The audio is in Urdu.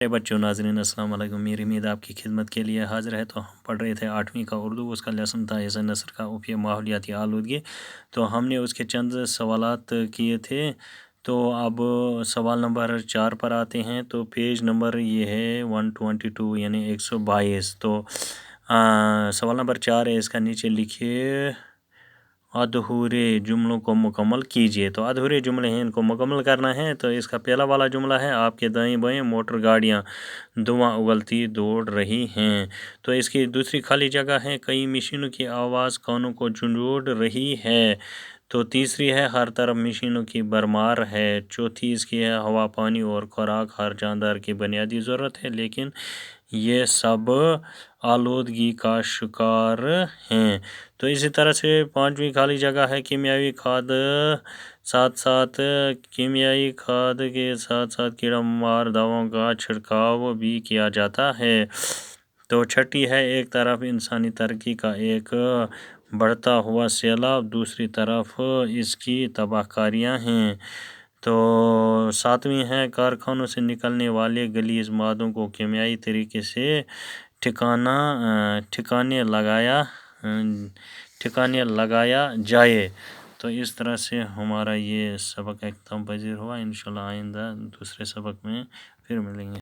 بچوں ناظرین السلام علیکم، میری امید آپ کی خدمت کے لیے حاضر ہے۔ تو ہم پڑھ رہے تھے 8ویں کا اردو، اس کا لیسن تھا حسن نثر کا اوفیہ ماحولیاتی آلودگی۔ تو ہم نے اس کے چند سوالات کیے تھے، تو اب سوال نمبر 4 پر آتے ہیں۔ تو پیج نمبر یہ ہے 122 یعنی 122۔ تو سوال نمبر 4 ہے، اس کا نیچے لکھیے ادھورے جملوں کو مکمل کیجیے۔ تو ادھورے جملے ہیں، ان کو مکمل کرنا ہے۔ تو اس کا پہلا والا جملہ ہے، آپ کے دائیں بائیں موٹر گاڑیاں دھواں اگلتی دوڑ رہی ہیں۔ تو اس کی دوسری خالی جگہ ہے، کئی مشینوں کی آواز کانوں کو جھنجھوڑ رہی ہے۔ تو تیسری ہے، ہر طرف مشینوں کی بھرمار ہے۔ چوتھی اس کی ہے، ہوا، پانی اور خوراک ہر جاندار کی بنیادی ضرورت ہے، لیکن یہ سب آلودگی کا شکار ہیں۔ تو اسی طرح سے 5ویں خالی جگہ ہے، کیمیاوی کھاد کے ساتھ ساتھ کیڑا مار دواؤں کا چھڑکاؤ بھی کیا جاتا ہے۔ تو چھٹی ہے، ایک طرف انسانی ترقی کا ایک بڑھتا ہوا سیلاب، دوسری طرف اس کی تباہ کاریاں ہیں۔ تو 7ویں ہے، کارخانوں سے نکلنے والے غلیظ مادوں کو کیمیائی طریقے سے ٹھکانے لگایا جائے۔ تو اس طرح سے ہمارا یہ سبق اختتام پذیر ہوا۔ انشاءاللہ آئندہ دوسرے سبق میں پھر ملیں گے۔